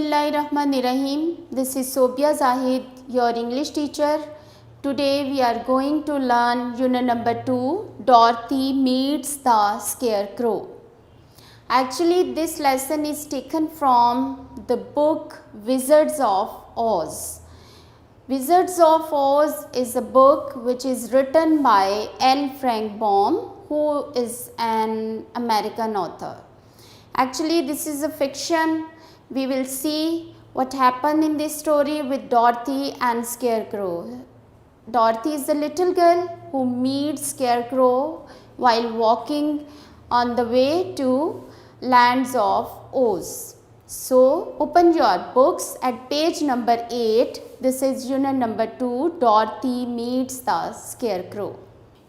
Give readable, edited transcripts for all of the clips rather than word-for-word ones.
Bismillahirrahmanirrahim. This is Sobia Zahid, your English teacher. Today we are going to learn unit number 2, Dorothy Meets the Scarecrow. Actually, this lesson is taken from the book Wizards of Oz. Wizards of Oz is a book which is written by L. Frank Baum, who is an American author. Actually, this is a fiction. We will see what happened in this story with Dorothy and Scarecrow. Dorothy is a little girl who meets Scarecrow while walking on the way to lands of Oz. So, open your books at page number 8. This is unit number 2, Dorothy Meets the Scarecrow.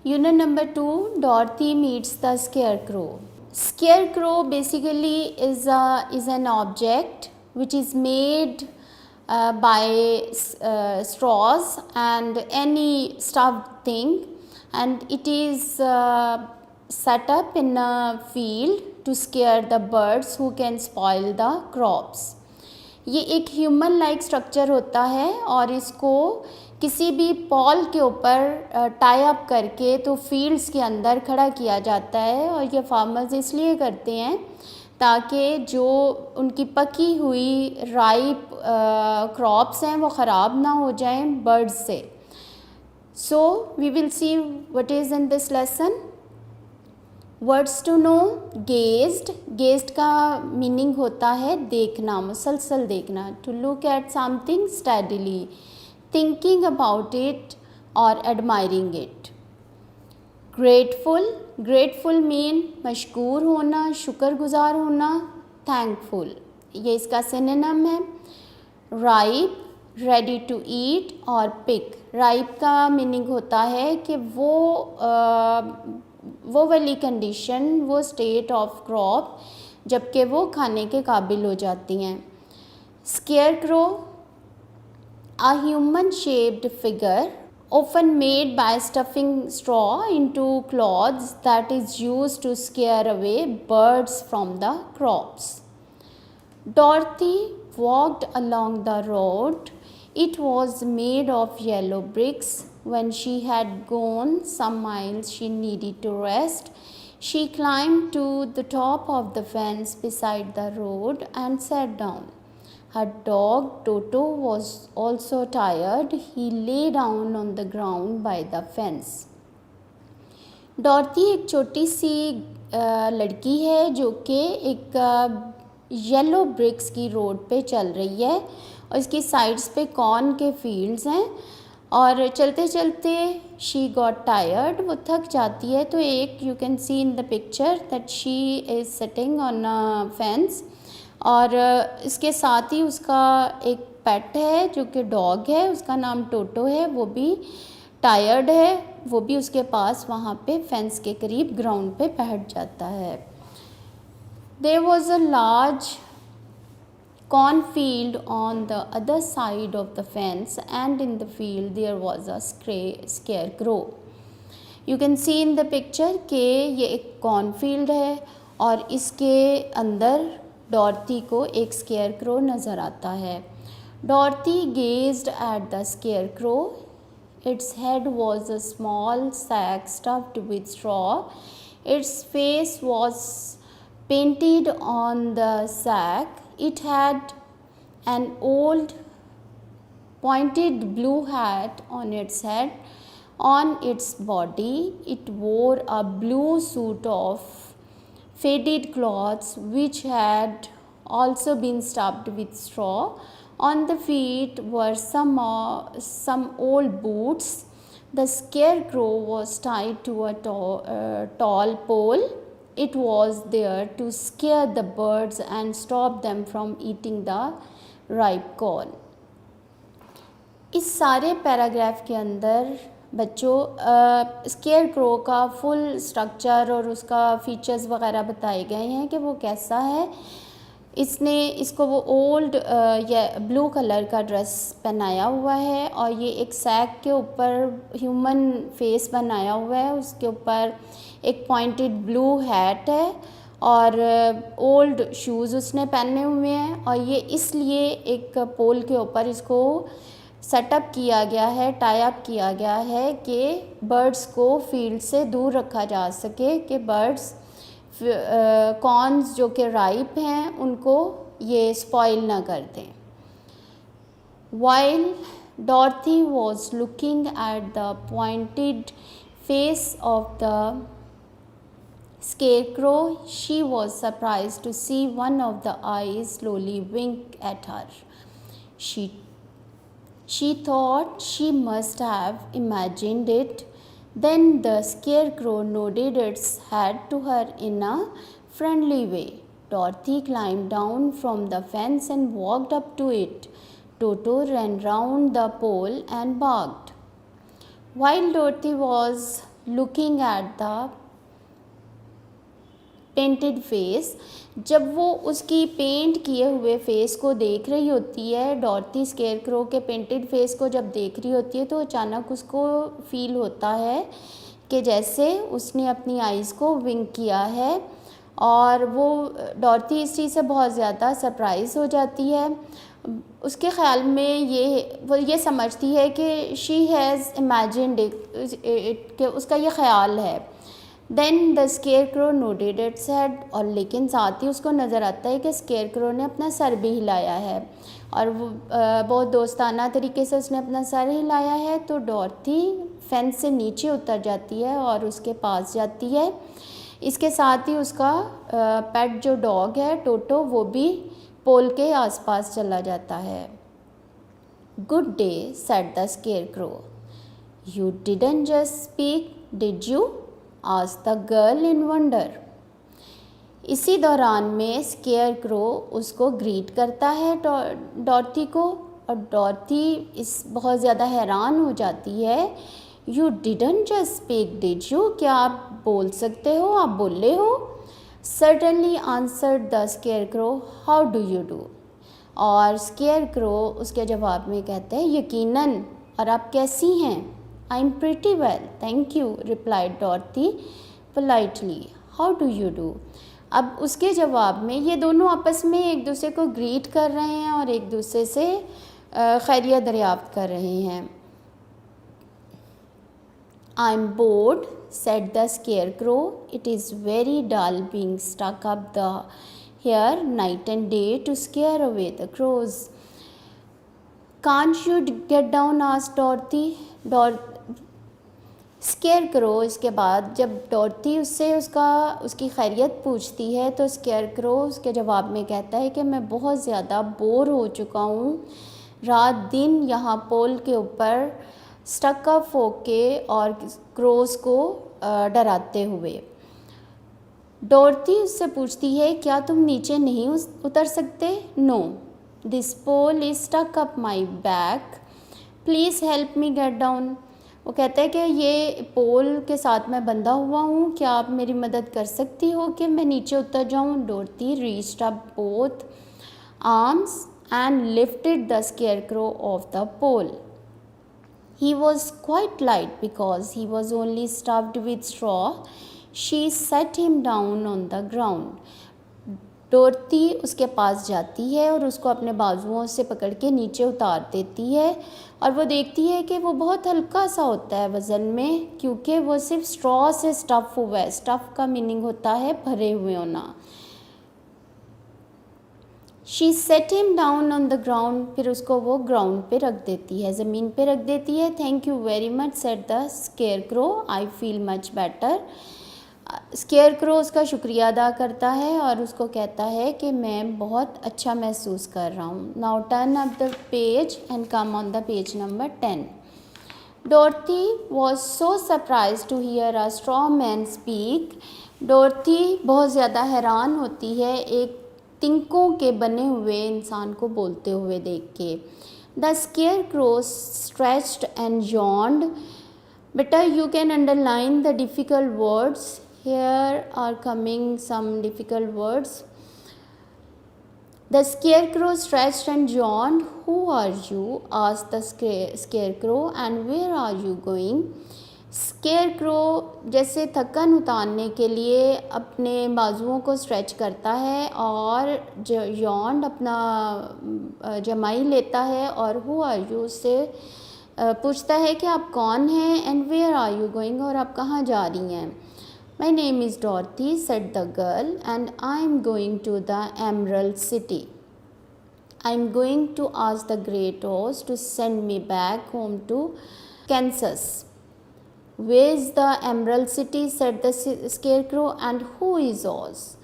Unit number 2, Dorothy Meets the Scarecrow. Scarecrow basically is an object which is made by straws and any stuffed thing, and it is set up in a field to scare the birds who can spoil the crops. ये एक human like structure होता है और इसको किसी भी Paul के ऊपर टाई अप करके तो फील्ड्स के अंदर खड़ा किया जाता है, और ये फार्मर्स इसलिए करते हैं ताकि जो उनकी पकी हुई राइप क्रॉप्स हैं वो ख़राब ना हो जाएं बर्ड्स से. So we will see what is in this lesson. Words to know. Gazed. Gazed का मीनिंग होता है देखना, मुसलसल देखना. To look at something steadily, thinking about it और admiring it. Grateful. Grateful mean मशकूर होना, शुक्रगुजार होना, थैंकफुल. ये इसका सिनोनिम है. राइप, रेडी टू ईट और पिक. राइप का मीनिंग होता है कि वो वाली कंडीशन, वो स्टेट ऑफ क्रॉप जबकि वो खाने के काबिल हो जाती हैं. Scarecrow, a human shaped figure often made by stuffing straw into cloths that is used to scare away birds from the crops. Dorothy walked along the road. It was made of yellow bricks. When she had gone some miles, she needed to rest. She climbed to the top of the fence beside the road and sat down. Her dog Toto was also tired. He lay down on the ground by the fence. डॉर्थी एक छोटी सी लड़की है जो कि एक yellow BRICS की road पे चल रही है, और इसकी साइड्स पे कॉर्न के फील्ड्स हैं, और चलते चलते शी गॉट टायर्ड, वो थक जाती है. तो एक you can C in the picture that she is sitting on a fence, और इसके साथ ही उसका एक पेट है जो कि डॉग है, उसका नाम टोटो है. वो भी टायर्ड है, वो भी उसके पास वहाँ पे फेंस के करीब ग्राउंड पे बैठ जाता है. There was a large cornfield on the other side of the fence, and in the field there was a scarecrow. You can see in the picture कि ये एक कॉर्नफील्ड है और इसके अंदर डॉर्थी को एक स्केयरक्रो नज़र आता है. डॉर्थी gazed at the scarecrow. Its head was a small sack stuffed with straw. Its face was painted on the sack. It had an old pointed blue hat on its head. On its body, it wore a blue suit of faded cloths which had also been stuffed with straw. On the feet were some old boots. The scarecrow was tied to a tall pole. It was there to scare the birds and stop them from eating the ripe corn. इस सारे paragraph के अंदर बच्चों scarecrow का full structure और उसका features वगैरह बताए गए हैं कि वो कैसा है. इसको वो ओल्ड या ब्लू कलर का ड्रेस पहनाया हुआ है, और ये एक सैक के ऊपर ह्यूमन फेस बनाया हुआ है. उसके ऊपर एक पॉइंटेड ब्लू हैट है, और ओल्ड शूज़ उसने पहने हुए हैं, और ये इसलिए एक पोल के ऊपर इसको सेटअप किया गया है, टाई अप किया गया है कि बर्ड्स को फील्ड से दूर रखा जा सके, कि बर्ड्स कॉर्न्स जो कि राइप हैं उनको ये स्पॉइल ना कर दें। While Dorothy was looking at the pointed face of the scarecrow, she was surprised to see one of the eyes slowly wink at her. She thought she must have imagined it. Then the scarecrow nodded its head to her in a friendly way. Dorothy climbed down from the fence and walked up to it. Toto ran round the pole and barked. While Dorothy was looking at the painted face, जब वो उसकी paint किए हुए face को देख रही होती है, डॉर्थी स्केयरक्रो के पेंटेड फेस को जब देख रही होती है, तो अचानक उसको फील होता है कि जैसे उसने अपनी आइज़ को विंक किया है, और वो डॉर्थी इस चीज़ से बहुत ज़्यादा सरप्राइज़ हो जाती है। उसके ख़्याल में वो ये समझती है कि शी हैज़ इमेजिन्ड इट, कि उसका ये ख़्याल है। Then the scarecrow nodded its head, और लेकिन साथ ही उसको नज़र आता है कि स्केयरक्रो ने अपना सर भी हिलाया है, और वो बहुत दोस्ताना तरीके से उसने अपना सर हिलाया है। तो डॉर्थी फेंस से नीचे उतर जाती है और उसके पास जाती है। इसके साथ ही उसका पेट जो डॉग है टोटो, वो भी पोल के आसपास चला जाता है। Good day said the scarecrow, you didn't just speak did you, asked the girl in wonder. इसी दौरान में स्केयरक्रो उसको ग्रीट करता है डॉर्थी को, और डॉर्थी बहुत ज़्यादा हैरान हो जाती है। You didn't just speak did you, क्या आप बोल सकते हो, आप बोले हो। Certainly answered the scarecrow, how do you do, और स्केयरक्रो उसके जवाब में कहते हैं यकीनन, और आप कैसी हैं। I am pretty well thank you, replied Dorothy politely, how do you do. अब उसके जवाब में ये दोनों आपस में एक दूसरे को ग्रीट कर रहे हैं और एक दूसरे से खैरियत दरियाफ्त कर रहे हैं। I am bored, said the scarecrow. It is very dull being stuck up here night and day to scare away the crows. Can't you get down? asked Dorothy. Scarecrow इसके बाद जब डॉर्थी उससे उसकी खैरियत पूछती है, तो स्केयरक्रो उसके जवाब में कहता है कि मैं बहुत ज़्यादा बोर हो चुका हूँ, रात दिन यहाँ पोल के ऊपर स्टक अप होके और क्रोस को डराते हुए। डॉर्थी उससे पूछती है क्या तुम नीचे नहीं उतर सकते। No, this pole is stuck up my back, please help me get down. वो कहता है कि ये पोल के साथ मैं बंधा हुआ हूँ, क्या आप मेरी मदद कर सकती हो कि मैं नीचे उतर जाऊँ। Dorothy reached up both arms and lifted the scarecrow off the pole. He was quite light because he was only stuffed with straw. She set him down on the ground. डॉर्थी उसके पास जाती है और उसको अपने बाजुओं से पकड़ के नीचे उतार देती है, और वो देखती है कि वो बहुत हल्का सा होता है वज़न में, क्योंकि वो सिर्फ स्ट्रॉ से स्टफ़ हुआ है। स्टफ़ का मीनिंग होता है भरे हुए होना। She said him down on the ground, फिर उसको वो ग्राउंड पे रख देती है, ज़मीन पे रख देती है। Thank you very much said the scarecrow, I feel much better. Scarecrow उसका शुक्रिया अदा करता है और उसको कहता है कि मैं बहुत अच्छा महसूस कर रहा हूँ। Now turn up the page and come on the page number 10। Dorothy was so surprise to hear a straw man speak. Dorothy बहुत ज़्यादा हैरान होती है एक तिनकों के बने हुए इंसान को बोलते हुए देख के। The scarecrow stretched and yawned. बेटा you can underline the difficult words, here are coming some difficult words. The scarecrow stretched and yawned. Who are you? asked the scarecrow, and where are you going? Square crow जैसे थकन उतारने के लिए अपने बाजुओं को stretch करता है और yawned अपना जमाई लेता है और हु आर यू से पूछता है कि आप कौन हैं and where are you going, और आप कहाँ जा रही हैं। My name is Dorothy said the girl and I am going to the Emerald City. I am going to ask the great Oz to send me back home to Kansas. Where is the Emerald City? Said the Scarecrow. And who is Oz?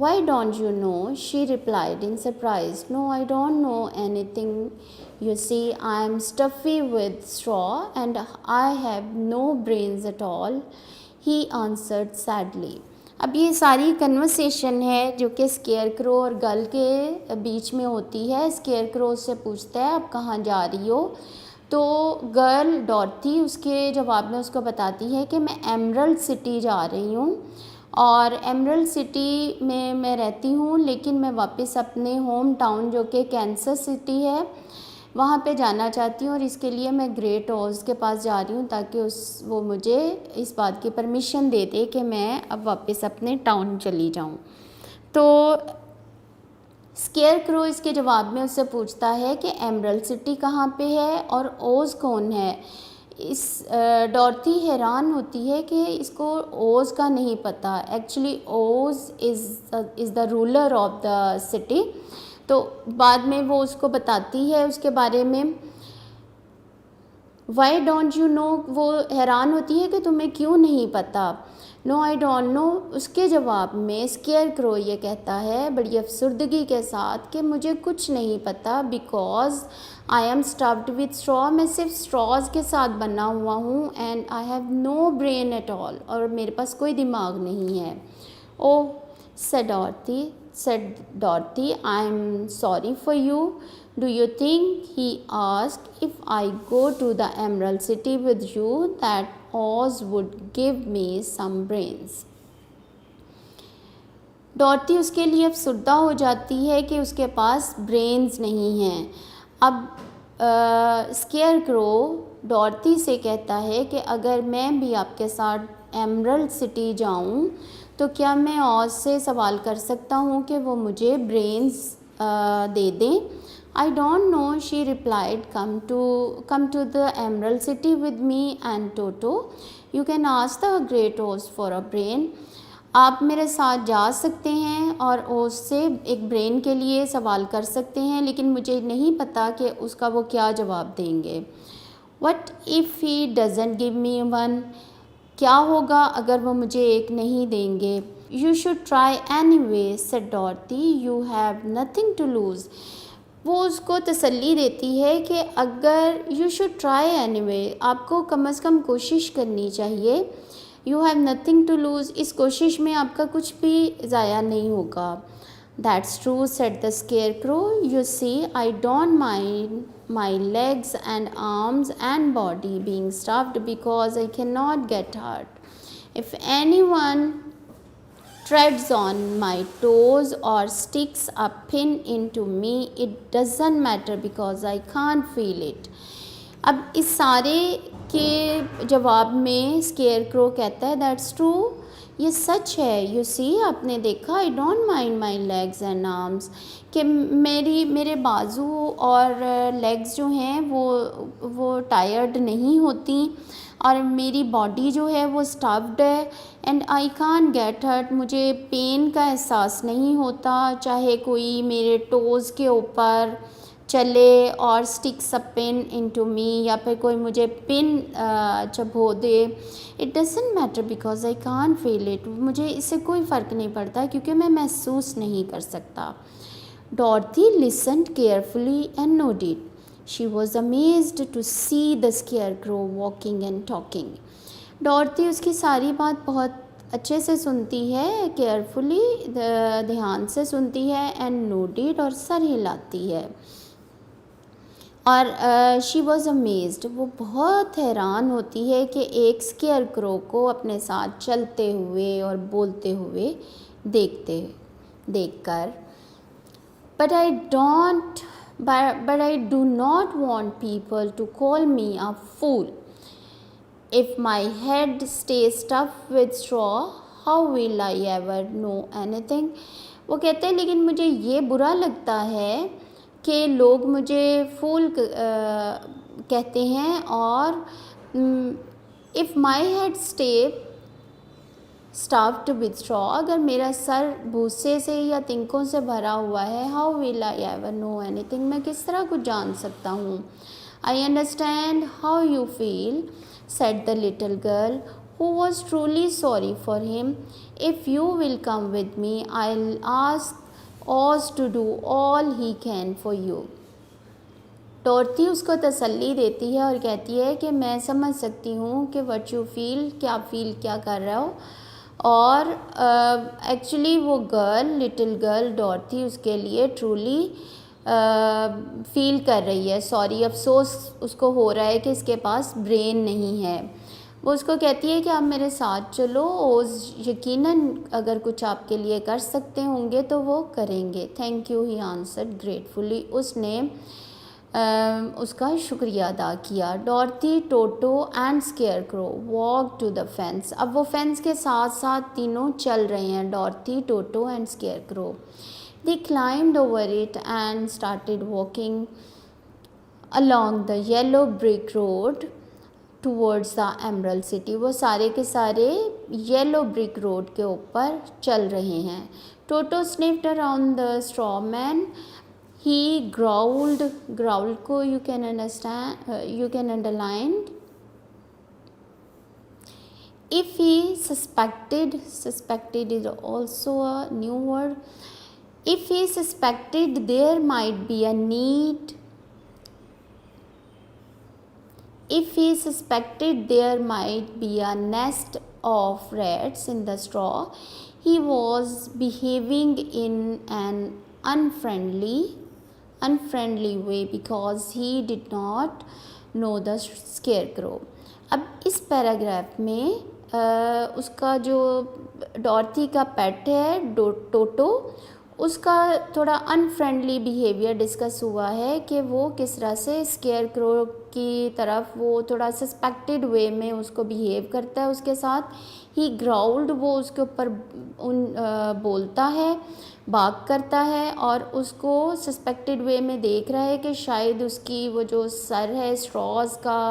Why don't you know? She replied in surprise. No, I don't know anything. You see, I am stuffy with straw and I have no brains at all, he answered sadly. अब ये सारी conversation है जो कि square crow और girl के बीच में होती है। स्केयर क्रो उससे पूछता है आप कहाँ जा रही हो, तो गर्ल डॉर्थी उसके जवाब में उसको बताती है कि मैं एमरल्ड सिटी जा रही हूँ और एमरल्ड सिटी में मैं रहती हूँ, लेकिन मैं वापस अपने होम टाउन जो कि कैंसस सिटी है वहाँ पे जाना चाहती हूँ और इसके लिए मैं ग्रेट ऑज के पास जा रही हूँ ताकि वो मुझे इस बात की परमिशन दे दे कि मैं अब वापस अपने टाउन चली जाऊँ। तो स्केयर क्रो इसके जवाब में उससे पूछता है कि एमरल्ड सिटी कहाँ पे है और ओज कौन है। इस डॉर्थी हैरान होती है कि इसको ओज का नहीं पता। एक्चुअली ओज is the ruler of the city. तो बाद में वो उसको बताती है उसके बारे में। वाई डोंट यू नो, वो हैरान होती है कि तुम्हें क्यों नहीं पता। नो आई डोंट नो, उसके जवाब में स्केयर क्रो ये कहता है बड़ी अफसरदगी के साथ कि मुझे कुछ नहीं पता, because I am stuffed with straw, मैं सिर्फ स्ट्रॉज के साथ बना हुआ हूँ, and I have no brain at all, और मेरे पास कोई दिमाग नहीं है। ओ said Dorothy, I am sorry for you. Do you think, he asked, if I go to the Emerald City with you, that Oz would give me some brains? डॉर्थी उसके लिए अफसुर्दा हो जाती है कि उसके पास ब्रेन्स नहीं हैं। अब स्केयर क्रो डॉर्थी से कहता है कि अगर मैं भी आपके साथ एमरल्ड सिटी जाऊं तो क्या मैं ऑज से सवाल कर सकता हूँ कि वो मुझे ब्रेन्स दे दें। I don't know, she replied, come to the Emerald City with me and Toto, you can ask the great Oz for a brain. आप मेरे साथ जा सकते हैं और ओज से एक ब्रेन के लिए सवाल कर सकते हैं, लेकिन मुझे नहीं पता कि उसका वो क्या जवाब देंगे। What if he doesn't give me one, क्या होगा अगर वो मुझे एक नहीं देंगे। You should try any way said Dorothy, you have nothing to lose. वो उसको तसल्ली देती है कि अगर you should try any way, आपको कम से कम कोशिश करनी चाहिए। You have nothing to lose, इस कोशिश में आपका कुछ भी ज़ाया नहीं होगा। That's true said the square crow, you see I don't mind my legs and arms and body being stuffed because I cannot get hurt. If anyone treads on my toes or sticks a pin into me, it doesn't matter because I can't feel it. अब इस सारे के जवाब में square crow कहता है that's true, ये सच है। यू सी, आपने देखा, आई don't mind my legs and arms, कि मेरे बाजू और लेग्स जो हैं वो टायर्ड नहीं होती और मेरी बॉडी जो है वो स्टफ्ड है, and I can't get hurt, मुझे पेन का एहसास नहीं होता चाहे कोई मेरे टोज़ के ऊपर चले और sticks a pin into me, या फिर कोई मुझे पिन चबो दे। It doesn't matter because I can't feel it, मुझे इससे कोई फ़र्क नहीं पड़ता क्योंकि मैं महसूस नहीं कर सकता। Dorothy listened carefully and nodded. She was amazed to see the scarecrow walking and talking. Dorothy उसकी सारी बात बहुत अच्छे से सुनती है, केयरफुली ध्यान से सुनती है, एंड नोडिड और सर हिलाती है। और शी वॉज़ अमेज्ड, वो बहुत हैरान होती है कि एक स्केयर क्रो को अपने साथ चलते हुए और बोलते हुए देखकर। But I do not want people to call me a fool. If my head stays stuffed with straw, how will I ever know anything? वो कहते हैं लेकिन मुझे ये बुरा लगता है कि लोग मुझे फूल कहते हैं, और if my head stay stuffed with straw, अगर मेरा सर भूसे से या तिनकों से भरा हुआ है, how will I ever know anything, मैं किस तरह कुछ जान सकता हूँ. I understand how you feel, said the little girl, who was truly sorry for him. If you will come with me, I'll ask Oz to do all he can for you. डॉर्थी उसको तसल्ली देती है और कहती है कि मैं समझ सकती हूँ कि व्हाट यू फील, क्या फील क्या कर रहे हो. और एक्चुअली वो गर्ल, लिटिल गर्ल डॉर्थी, उसके लिए ट्रूली फील कर रही है, सॉरी, अफसोस उसको हो रहा है कि इसके पास ब्रेन नहीं है. वो उसको कहती है कि आप मेरे साथ चलो, ओज यकीनन अगर कुछ आपके लिए कर सकते होंगे तो वो करेंगे. Thank you, he answered gratefully. उसने उसका शुक्रिया अदा किया. Dorothy, Toto and scarecrow walk to the fence. अब वो फेंस के साथ साथ तीनों चल रहे हैं, Dorothy, Toto and scarecrow. They climbed over it and started walking along the yellow brick road towards the Emerald City. वो सारे के सारे येलो ब्रिक रोड के ऊपर चल रहे हैं. टोटो sniffed around the straw man. He growled. Growled को you can understand, you can underline. If he suspected, suspected is also a new word. If he suspected there might be a need, if he suspected there might be a nest of rats in the straw, he was behaving in an unfriendly way because he did not know the scarecrow. अब इस paragraph में उसका जो डॉर्थी का पेट है टोटो, उसका थोड़ा unfriendly behaviour discuss हुआ है कि वो किस तरह से स्केयर क्रो की तरफ वो थोड़ा सस्पेक्टेड वे में उसको बिहेव करता है उसके साथ. ही ग्राउल्ड, वो उसके ऊपर बोलता है, बाग करता है और उसको सस्पेक्टेड वे में देख रहा है कि शायद उसकी वो जो सर है स्ट्रॉज का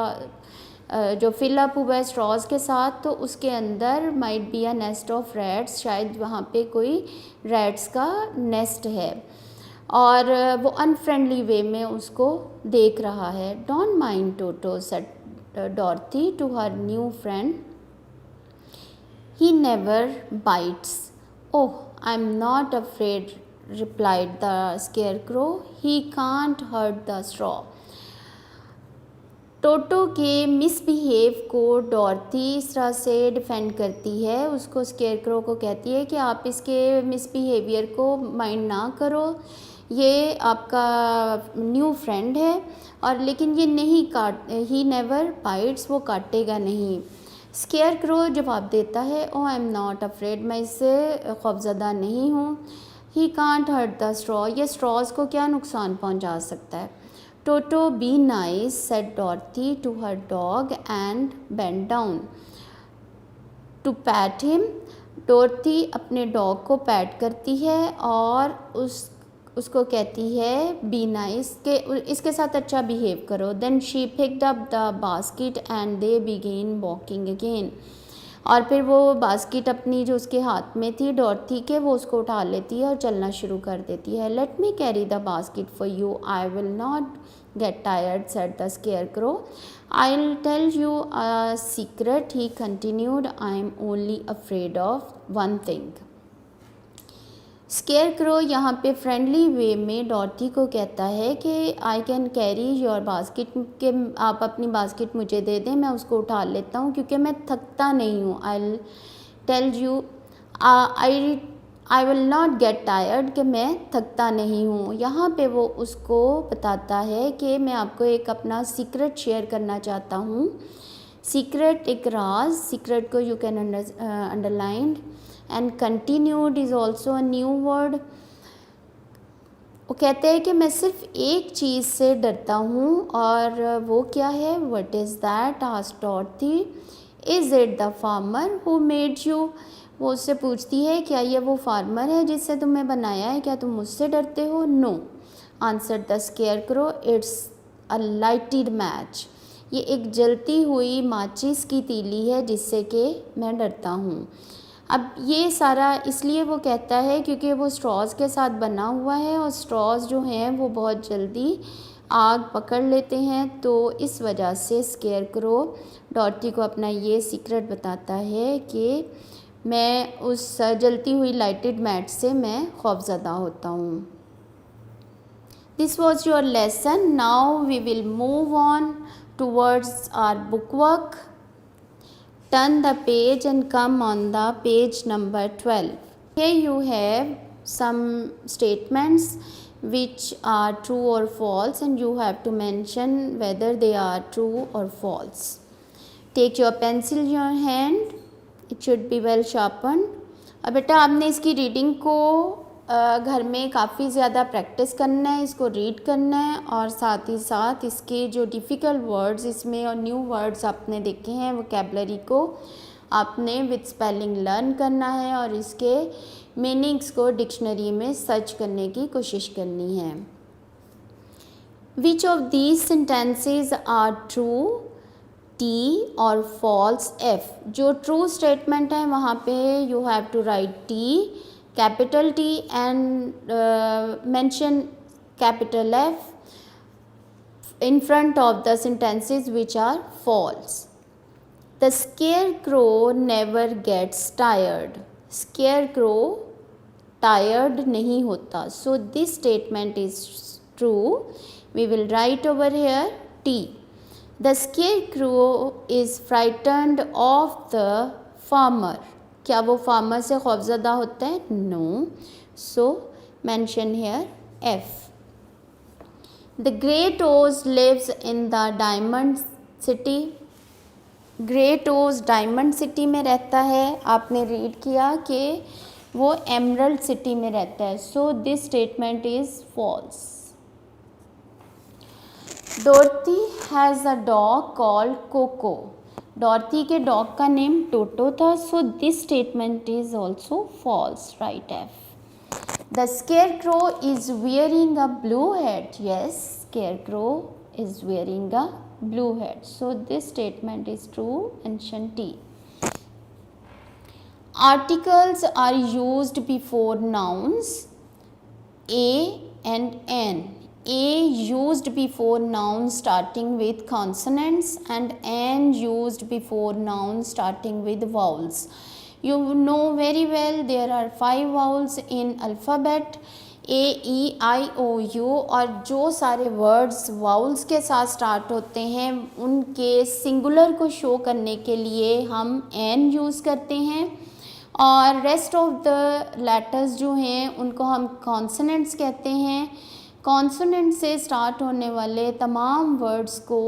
जो फिलअप हुआ है स्ट्रॉज के साथ, तो उसके अंदर might be a nest of rats, शायद वहाँ पे कोई रैट्स का नेस्ट है, और वो अनफ्रेंडली वे में उसको देख रहा है. Don't mind Toto, said Dorothy to her new friend, he never bites. Oh, I am not afraid, replied the scarecrow, he can't hurt the straw. Toto के मिसबिहेव को डॉर्थी इस तरह से डिफेंड करती है, उसको स्केयरक्रो को कहती है कि आप इसके मिसबिहेवियर को माइंड ना करो, ये आपका न्यू फ्रेंड है, और लेकिन ये नहीं ही नेवर बाइट्स, वो काटेगा नहीं. स्केयरक्रो जवाब देता है, oh I am not afraid, मैं इससे खौफज़दा नहीं हूँ. He can't hurt the straw, ये स्ट्रॉज को क्या नुकसान पहुँचा सकता है. Toto, be nice, said Dorothy to her dog and bent down to pat him. डोरथी अपने डॉग को पैट करती है और उसको कहती है बी नाइस, के इसके साथ अच्छा बिहेव करो. Then she picked up the basket and they began walking again. और फिर वो बास्केट अपनी जो उसके हाथ में थी डॉर्थी के, वो उसको उठा लेती है और चलना शुरू कर देती है. Let me carry the basket for you, I will not get tired, said the scarecrow. I'll tell you a secret, he continued. I'm only afraid of one thing. Scarecrow यहाँ पे फ्रेंडली वे में डॉर्थी को कहता है कि I can carry your basket, के आप अपनी बास्केट मुझे दे दें, मैं उसको उठा लेता हूँ क्योंकि मैं थकता नहीं हूँ. I tell you I will not get tired, कि मैं थकता नहीं हूँ. यहाँ पे वो उसको बताता है कि मैं आपको एक अपना सीक्रेट शेयर करना चाहता हूँ. सीक्रेट एक राज, सीक्रेट को you can underline. And continued is also a new word. वो कहते हैं कि मैं सिर्फ एक चीज़ से डरता हूँ, और वो क्या है? What is that? Asked Dorothy. Is it the farmer who made you? वो उससे पूछती है, क्या ये वो फार्मर है जिससे तुम्हें बनाया है? क्या तुम मुझसे डरते हो? No, answered the scarecrow, it's a lighted match. ये एक जलती हुई माचिस की तीली है जिससे कि मैं डरता हूँ। अब ये सारा इसलिए वो कहता है क्योंकि वो स्ट्रॉज़ के साथ बना हुआ है, और स्ट्रॉज़ जो हैं वो बहुत जल्दी आग पकड़ लेते हैं। तो इस वजह से स्केयरक्रो डॉर्थी को अपना ये सीक्रेट बताता है कि मैं उस जलती हुई लाइटेड मैट से मैं खौफज़दा होता हूँ। This was your lesson. Now we will move on towards our bookwork. Turn the page and come on the page number 12. Here you have some statements which are true or false, and you have to mention whether they are true or false. Take your pencil in your hand. It should be well sharpened. अब बेटा आपने इसकी reading को घर में काफ़ी ज़्यादा practice करना है, इसको रीड करना है, और साथ ही साथ इसके जो डिफ़िकल्ट वर्ड्स इसमें और न्यू वर्ड्स आपने देखे हैं वोकैबुलरी को आपने विद स्पेलिंग लर्न करना है, और इसके मीनिंग्स को डिक्शनरी में सर्च करने की कोशिश करनी है। Which of these sentences are true? T और फॉल्स एफ। जो ट्रू स्टेटमेंट है वहाँ पे you have to write T, capital T, and mention capital F in front of the sentences which are false. The scarecrow never gets tired. Scarecrow tired नहीं होता. So this statement is true. We will write over here T. The scarecrow is frightened of the farmer. क्या वो farmer से खौफज़दा होता है? No, so mention here F. The great Oz lives in the diamond city. Great Oz diamond city में रहता है। आपने रीड किया कि वो एमरल्ड सिटी में रहता है। So this statement is false. Dorothy has a dog called Coco. Dorothy के डॉग का नेम टोटो था। So this statement is also false, right F. The scarecrow is wearing a blue head. Yes, scarecrow is wearing a blue head. So this statement is true, mention T. Articles are used before nouns A and N. A used before nouns starting with consonants, and N used before nouns starting with vowels. You know very well there are 5 vowels in alphabet A, E, I, O, U, और जो सारे words vowels के साथ start होते हैं उनके singular को show करने के लिए हम N यूज़ करते हैं, और रेस्ट ऑफ द लेटर्स जो हैं उनको हम कॉन्सोनेंट्स कहते हैं। कॉन्सोनेंट से स्टार्ट होने वाले तमाम वर्ड्स को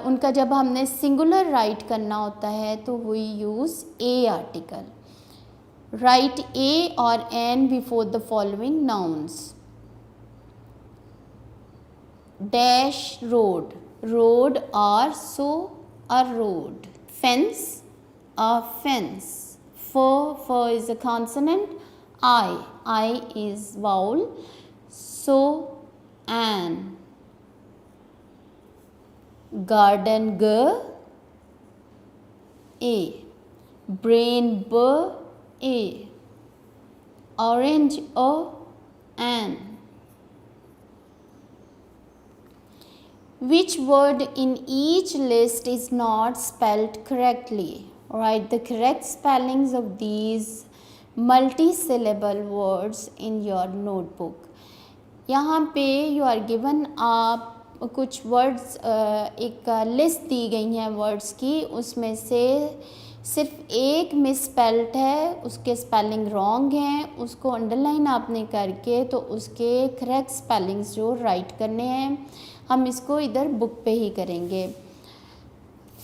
उनका जब हमने सिंगुलर राइट करना होता है तो we use a article. Write A or N before the following nouns. Dash road. Road also a road. Fence, a fence. Fur is a consonant. I is vowel. So an. Garden, G, A. Brain, B, A. Orange, O, N. Which word in each list is not spelled correctly? Write the correct spellings of these multi-syllable words in your notebook. यहाँ पे you are given आप कुछ words एक list दी गई हैं words की, उसमें से सिर्फ एक मिस स्पेल्ड है, उसके स्पेलिंग रॉन्ग हैं, उसको अंडरलाइन आपने करके तो उसके करेक्ट स्पेलिंग्स जो राइट करने हैं हम इसको इधर बुक पे ही करेंगे।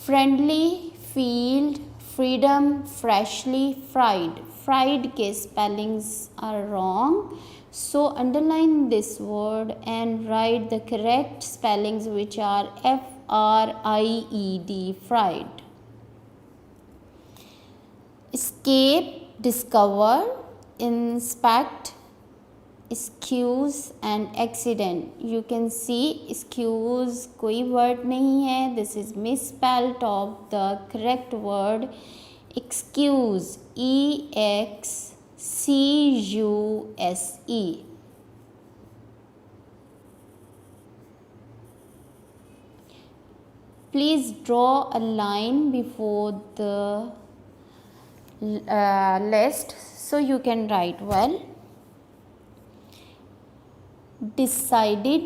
Friendly, field, freedom, freshly, fried. Fried के spellings are wrong, So underline this word and write the correct spellings, which are F-R-I-E-D, fried. Escape, discover, inspect, excuse and accident. You can see excuse कोई word नहीं है, this is misspelled of the correct word excuse, E-X-C-U-S-E. Please draw a line before the list so you can write well. Decided,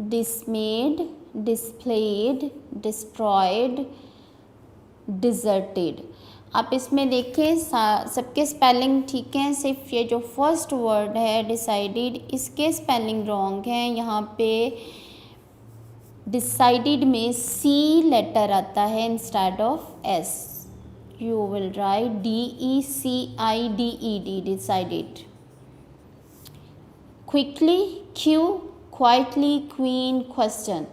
dismayed, displayed, destroyed, deserted. आप इसमें देखें सबके spelling ठीक हैं, सिर्फ ये जो फर्स्ट वर्ड है डिसाइडेड, इसके स्पेलिंग रॉन्ग हैं. यहाँ पे डिसाइडेड में सी लेटर आता है instead of S. You will right DECIDED, decided. Quickly, Q, quietly, queen, question.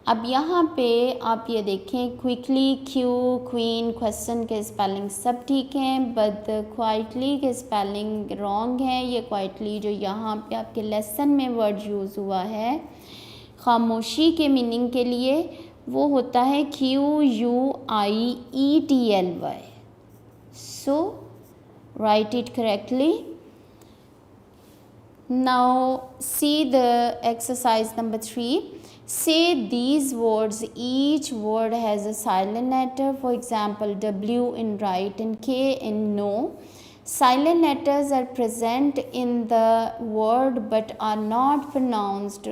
अब यहाँ पे आप ये देखें क्विकली, क्यू, क्वीन, क्वेश्चन के स्पेलिंग सब ठीक हैं, बट क्वाइटली के स्पेलिंग रॉन्ग है. ये क्वाइटली जो यहाँ पे आपके लेसन में वर्ड यूज़ हुआ है खामोशी के मीनिंग के लिए, वो होता है QUIETLY. So right it correctly. Now see the exercise number 3. Say these words. Each word has a silent letter. For example, W in right and K in no. Silent letters are present in the word but are not pronounced.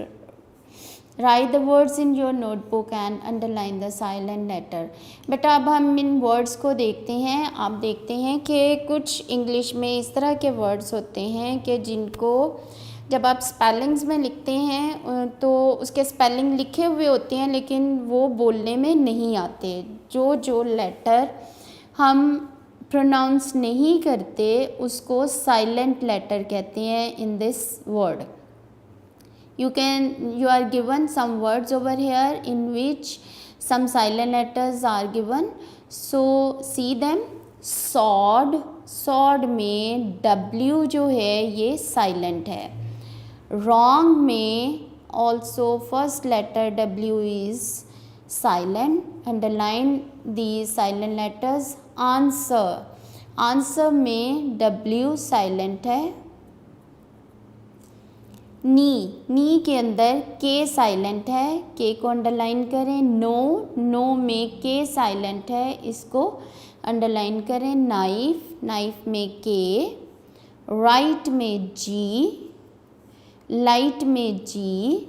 Write the words in your notebook and underline the silent letter. बेटा अब हम इन words को देखते हैं. आप देखते हैं कि कुछ इंग्लिश में इस तरह के वर्ड्स होते हैं कि जिनको जब आप स्पेलिंग्स में लिखते हैं तो उसके स्पेलिंग लिखे हुए होते हैं लेकिन वो बोलने में नहीं आते. जो लेटर हम प्रोनाउंस नहीं करते उसको साइलेंट लेटर कहते हैं in this word. You are given some words over here in which some silent letters are given. So see them. Sword, sword में W जो है ये silent है. Wrong में also first letter W is silent. Underline these silent letters. Answer, answer में W silent है. नी के अंदर के साइलेंट है, के को अंडरलाइन करें. नो में के साइलेंट है, इसको अंडरलाइन करें. नाइफ में के. राइट में जी. लाइट में जी.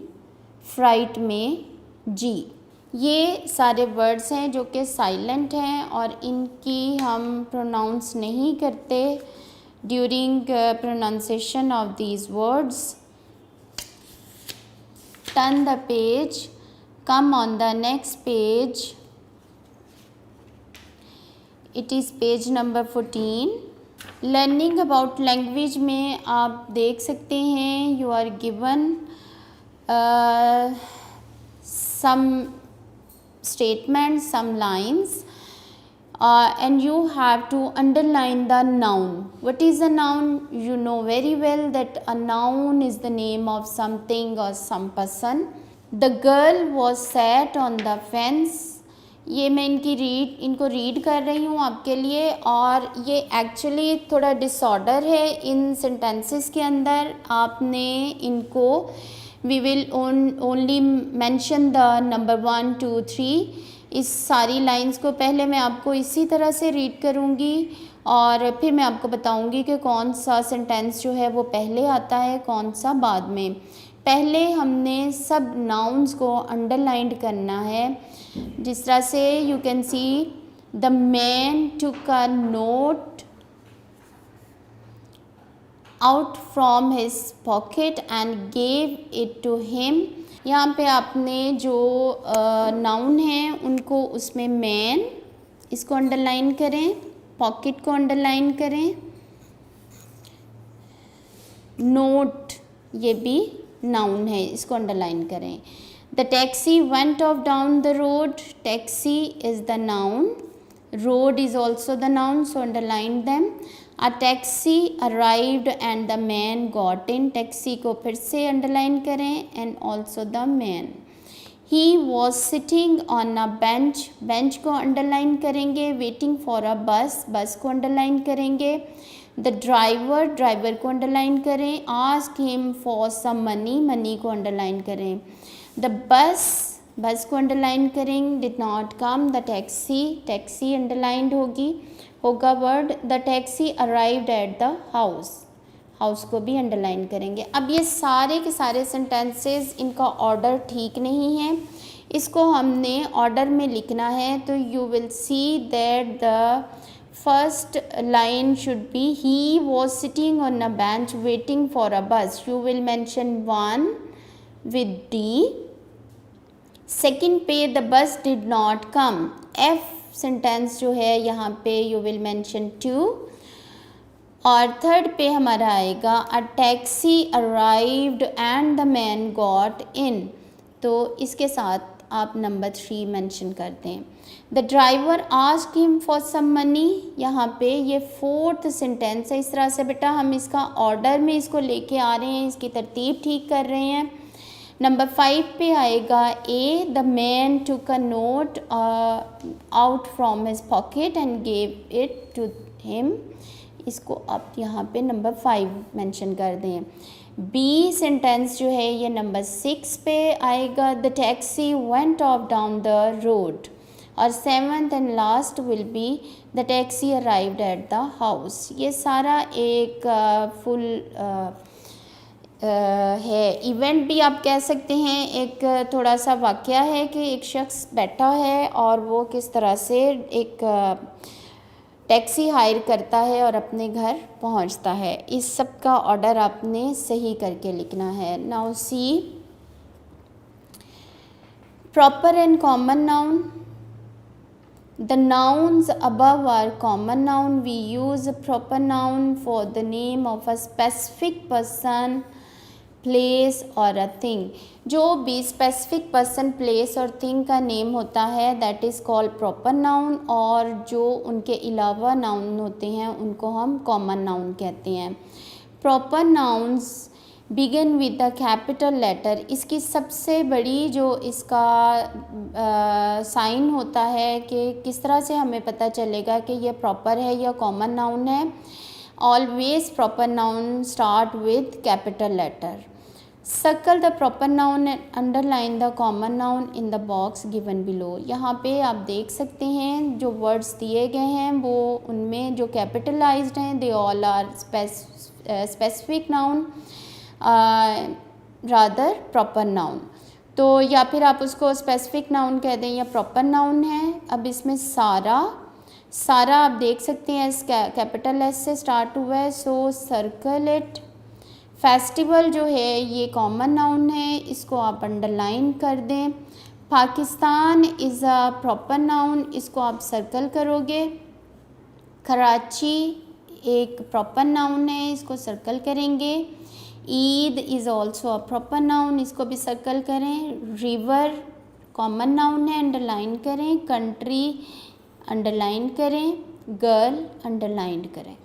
फ्राइट में जी. ये सारे वर्ड्स हैं जो कि साइलेंट हैं और इनकी हम प्रोनाउंस नहीं करते during pronunciation of these words. Turn the page, come on the next page. It is page number 14. Learning about language में आप देख सकते हैं you are given some statements, some lines, and you have to underline the noun. What is a noun? You know very well that a noun is the name of something or some person. The girl was sat on the fence. ये मैं इनको read कर रही हूँ आपके लिए और ये एक्चुअली थोड़ा डिसऑर्डर है इन सेंटेंसेस के अंदर. आपने इनको we will only mention the number 1, 2, 3. इस सारी लाइंस को पहले मैं आपको इसी तरह से रीड करूँगी और फिर मैं आपको बताऊँगी कि कौन सा सेंटेंस जो है वो पहले आता है कौन सा बाद में. पहले हमने सब नाउन्स को अंडरलाइन करना है. जिस तरह से you can see the man took a note out from his pocket and gave it to him. यहाँ पे आपने जो नाउन हैं उनको उसमें मैन इसको अंडरलाइन करें, पॉकेट को अंडरलाइन करें. नोट ये भी नाउन है, इसको अंडरलाइन करें। The taxi went off down the road, taxi is the noun, road is also the noun, so underline them. A taxi arrived and the man got in, taxi को फिर से underline करें, and also the man. He was sitting on a bench, bench को underline करेंगे। Waiting for a bus, bus को underline करेंगे। The driver, driver को underline करें। Ask him for some money, money को अंडरलाइन करें। द बस, बस को underline करें। Did not come, the taxi, taxi underlined होगा word. The taxi arrived at the house, house को भी अंडरलाइन करेंगे। अब ये सारे के सारे सेंटेंसेस, इनका ऑर्डर ठीक नहीं है, इसको हमने ऑर्डर में लिखना है। तो you will see that the first line should be he was sitting on a bench waiting for a bus. You will mention 1 with D. Second पे the bus did not come. F sentence जो है यहाँ पे you will mention 2. और third पे हमारा आएगा a taxi arrived and the man got in. तो इसके साथ आप नंबर 3 मेंशन करते हैं। The driver ask him for some money, यहाँ पे ये फोर्थ सेंटेंस है। इस तरह से बेटा हम इसका ऑर्डर में इसको लेके आ रहे हैं, इसकी तरतीब ठीक कर रहे हैं। नंबर 5 पे आएगा A, the man took a note out from his pocket and gave it to him, इसको आप यहाँ पे नंबर 5 मेंशन कर दें। बी सेंटेंस जो है ये नंबर 6 पे आएगा। The taxi went off down the road. और 7th and last will be the taxi arrived at the house. ये सारा एक फुल है, इवेंट भी आप कह सकते हैं, एक थोड़ा सा वाक़या है कि एक शख्स बैठा है और वो किस तरह से एक टैक्सी हायर करता है और अपने घर पहुंचता है। इस सब का ऑर्डर आपने सही करके लिखना है। Now see proper and common noun. The nouns above are common noun. We use a proper noun for the name of a specific person, place or a thing. जो भी specific person, place और thing का name होता है that is called proper noun, और जो उनके अलावा noun होते हैं उनको हम common noun कहते हैं। Proper nouns begin with the capital letter. इसकी सबसे बड़ी जो इसका साइन होता है कि किस तरह से हमें पता चलेगा कि ये प्रॉपर है या कॉमन नाउन है। Always proper noun start with capital letter. Circle the proper noun and underline the common noun in the box given below. यहाँ पे आप देख सकते हैं जो वर्ड्स दिए गए हैं वो उनमें जो कैपिटलाइज्ड हैं they all are specific noun rather proper noun. तो या फिर आप उसको स्पेसिफिक नाउन कह दें या प्रॉपर नाउन है। अब इसमें सारा आप देख सकते हैं इस कैपिटल एस से स्टार्ट हुआ है, सो सर्कल इट। फेस्टिवल जो है ये कॉमन नाउन है, इसको आप अंडरलाइन कर दें। Pakistan is a proper noun, इसको आप सर्कल करोगे। कराची एक प्रॉपर नाउन है, इसको सर्कल करेंगे। Eid is also a proper noun, इसको भी सर्कल करें। रिवर कॉमन नाउन है, अंडरलाइन करें। कंट्री अंडरलाइन करें। गर्ल अंडरलाइन करें।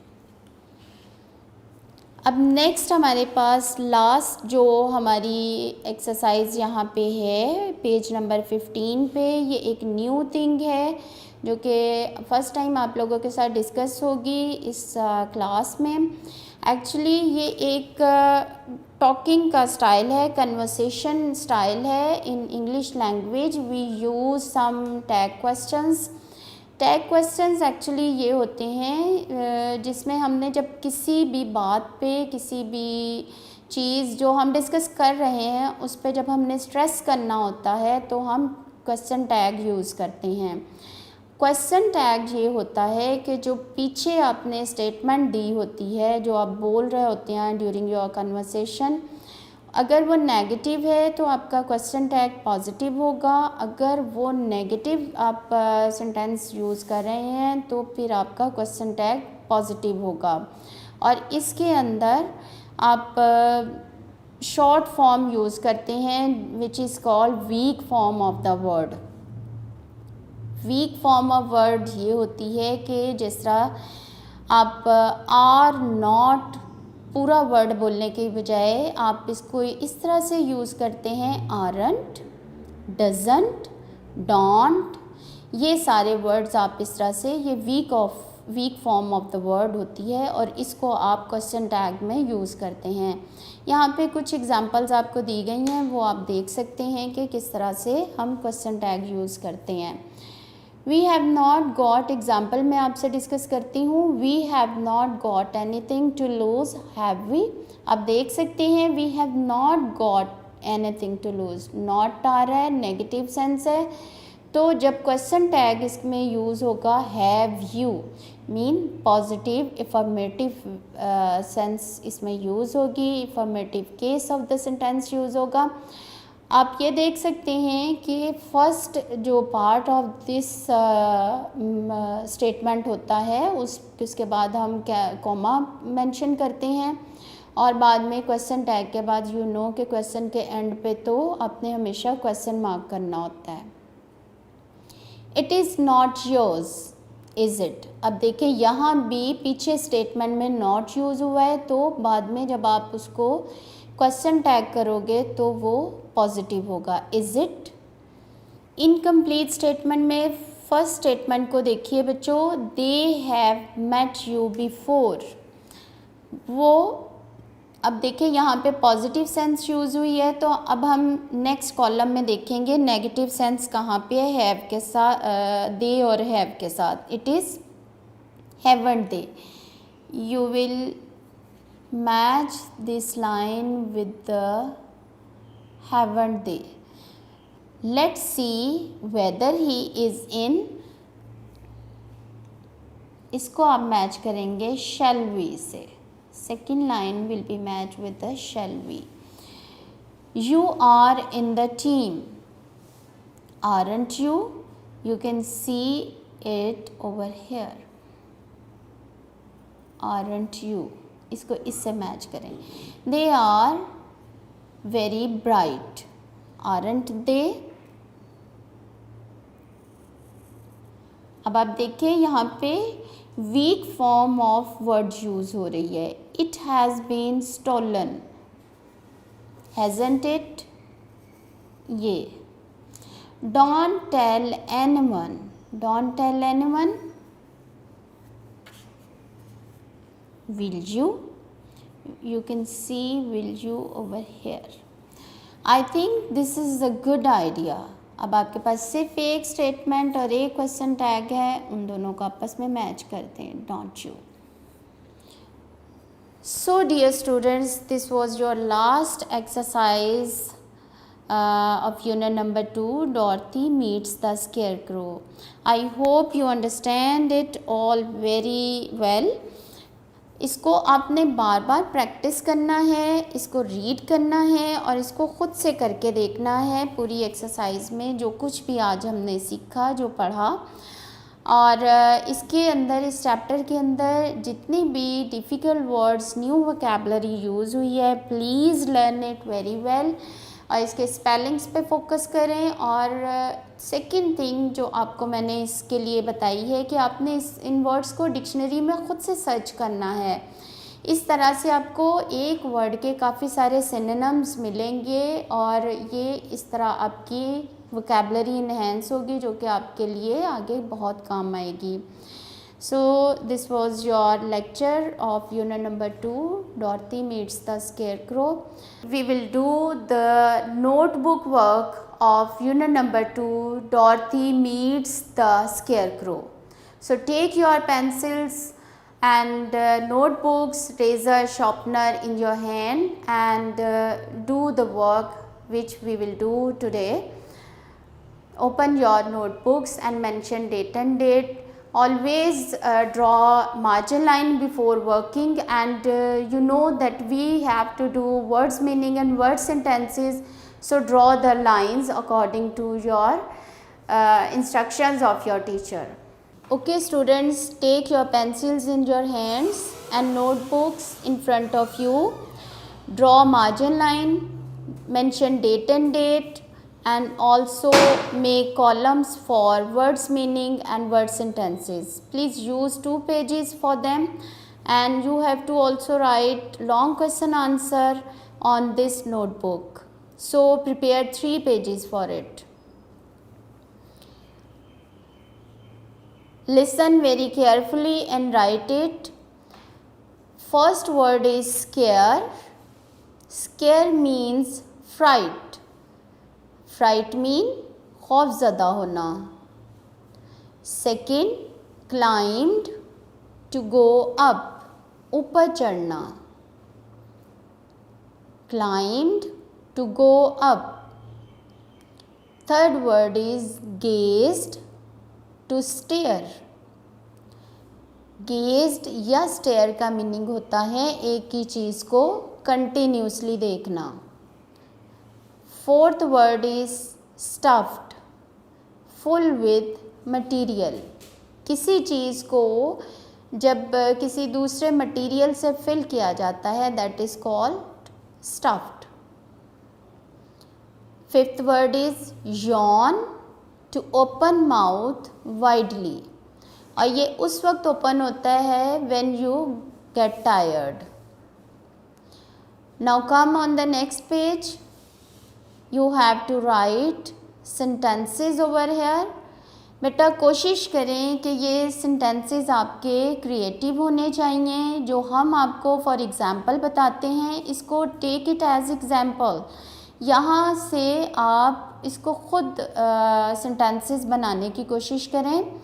अब नेक्स्ट हमारे पास लास्ट जो हमारी एक्सरसाइज यहाँ पे है पेज नंबर 15 पे, ये एक न्यू थिंग है जो कि फ़र्स्ट टाइम आप लोगों के साथ डिस्कस होगी इस क्लास में। एक्चुअली ये एक टॉकिंग का स्टाइल है, कन्वर्सेशन स्टाइल है। In English language we use some tag questions. Tag questions actually ये होते हैं जिसमें हमने जब किसी भी बात पे, किसी भी चीज़ जो हम डिस्कस कर रहे हैं उस पे जब हमने स्ट्रेस करना होता है तो हम क्वेश्चन टैग यूज़ करते हैं। क्वेश्चन टैग ये होता है कि जो पीछे आपने स्टेटमेंट दी होती है, जो आप बोल रहे होते हैं ड्यूरिंग योर कन्वर्सेशन, अगर वो नेगेटिव है तो आपका क्वेश्चन टैग पॉजिटिव होगा। अगर वो नेगेटिव आप सेंटेंस यूज़ कर रहे हैं तो फिर आपका क्वेश्चन टैग पॉजिटिव होगा। और इसके अंदर आप शॉर्ट फॉर्म यूज़ करते हैं which is called week form of the word. Week form of word ये होती है कि जिस तरह आप आर नॉट पूरा वर्ड बोलने के बजाय आप इसको इस तरह से यूज़ करते हैं आरंट, डजंट, डोंट, ये सारे वर्ड्स आप इस तरह से, ये week form of the word होती है और इसको आप क्वेश्चन टैग में यूज़ करते हैं। यहाँ पे कुछ एग्जांपल्स आपको दी गई हैं, वो आप देख सकते हैं कि किस तरह से हम क्वेश्चन टैग यूज़ करते हैं। We have not got, example मैं आपसे डिस्कस करती हूँ। We have not got anything to lose, have we. आप देख सकते हैं we have not got anything to lose, not आ रहा है, नेगेटिव सेंस है, तो जब क्वेश्चन टैग इसमें यूज़ होगा have you, mean positive affirmative sense इसमें यूज़ होगी, affirmative case of the sentence use होगा। आप ये देख सकते हैं कि फर्स्ट जो पार्ट ऑफ दिस स्टेटमेंट होता है उसके बाद हम क्या कॉमा मेंशन करते हैं और बाद में क्वेश्चन टैग के बाद यू नो के क्वेश्चन के एंड पे तो आपने हमेशा क्वेश्चन मार्क करना होता है। It is not yours, is it. अब देखिए यहाँ भी पीछे स्टेटमेंट में नॉट यूज़ हुआ है, तो बाद में जब आप उसको क्वेश्चन टैग करोगे तो वो पॉजिटिव होगा, इज़ इट। इनकम्प्लीट स्टेटमेंट में फर्स्ट स्टेटमेंट को देखिए बच्चों, they have met you before, वो, अब देखिए यहाँ पे पॉजिटिव सेंस यूज़ हुई है, तो अब हम नेक्स्ट कॉलम में देखेंगे नेगेटिव सेंस कहाँ पे है, हैव के साथ, दे और हैव के साथ। It is haven't they. You will match this line with the haven't they. Let's see whether he is in, इसको आप मैच करेंगे शैल वी से। Second line will be matched with the shall we. You are in the team, aren't you? You can see it over here. Aren't you? इसको इससे match करें। They are very bright, aren't they? अब आप देखिए यहाँ पे weak form of word use हो रही है। It has been stolen, hasn't it, ये। Don't tell anyone, don't tell anyone, will you, you can see will you over here. I think this is a good idea. अब आपके पास सिर्फ एक statement और एक क्वेश्चन टैग है, उन दोनों को आपस में मैच करते हैं, don't you. So dear students, this was your last exercise of unit number 2, Dorothy meets the scarecrow. I hope you understand it all very well. इसको आपने बार बार प्रैक्टिस करना है, इसको रीड करना है और इसको ख़ुद से करके देखना है पूरी एक्सरसाइज में जो कुछ भी आज हमने सीखा, जो पढ़ा। और इसके अंदर, इस चैप्टर के अंदर जितनी भी difficult words, new vocabulary use हुई है, please learn it very well और इसके स्पेलिंग्स पे फोकस करें। और सेकंड थिंग जो आपको मैंने इसके लिए बताई है कि आपने इन वर्ड्स को डिक्शनरी में ख़ुद से सर्च करना है। इस तरह से आपको एक वर्ड के काफ़ी सारे सिनोनिम्स मिलेंगे और ये इस तरह आपकी वोकैबुलरी इन्हेंस होगी जो कि आपके लिए आगे बहुत काम आएगी। So this was your lecture of unit number 2, Dorothy meets the scarecrow. We will do the notebook work of unit number 2, Dorothy meets the scarecrow. So take your pencils and notebooks, razor, sharpener in your hand and do the work which we will do today. Open your notebooks and mention date and date. Always draw margin line before working and you know that we have to do words meaning and word sentences, so draw the lines according to your instructions of your teacher. Okay students, take your pencils in your hands and notebooks in front of you draw margin line, mention date and date, and also make columns for words meaning and word sentences. Please use 2 pages for them, and you have to also write long question answer on this notebook. So prepare 3 pages for it. Listen very carefully and write it. First word is scare. Scare means fright. Fright mean खौफज़दा होना. Second, climbed, to go up, ऊपर चढ़ना. Climbed, to go up. Third word is gazed, to stare. Gazed या stare का meaning होता है एक ही चीज़ को continuously देखना. Fourth word is stuffed, full with material. किसी चीज़ को जब किसी दूसरे मटेरियल से फिल किया जाता है, that is called stuffed. Fifth word is yawn, to open mouth widely. और ये उस वक्त ओपन होता है when you get tired. Now come on the next page. You have to write sentences over here. बेटा कोशिश करें कि ये sentences आपके क्रिएटिव होने चाहिए. जो हम आपको फॉर एग्ज़ाम्पल बताते हैं, इसको टेक इट एज एग्ज़ाम्पल. यहाँ से आप इसको ख़ुद सेंटेंसेस बनाने की कोशिश करें.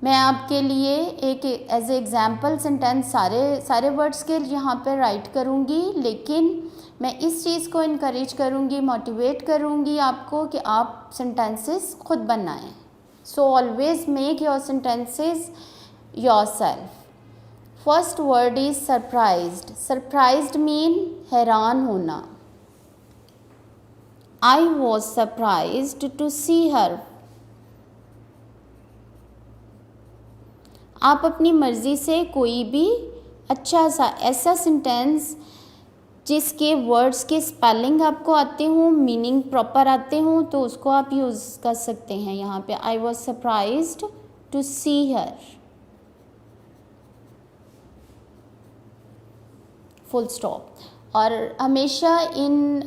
मैं आपके लिए एक एज ए एग्ज़ाम्पल सेंटेंस सारे वर्ड्स के यहाँ पर राइट करूँगी, लेकिन मैं इस चीज़ को इनकरेज करूँगी, मोटिवेट करूँगी आपको कि आप सेंटेंसेस खुद बनाएं. So always make your sentences yourself. First word is surprised. Surprised mean हैरान होना. आई वॉज सरप्राइज्ड टू सी हर. आप अपनी मर्ज़ी से कोई भी अच्छा सा ऐसा सेंटेंस जिसके वर्ड्स के स्पेलिंग आपको आते हों, मीनिंग प्रॉपर आते हों, तो उसको आप यूज़ कर सकते हैं. यहाँ पे I was surprised to see her, full stop. और हमेशा इन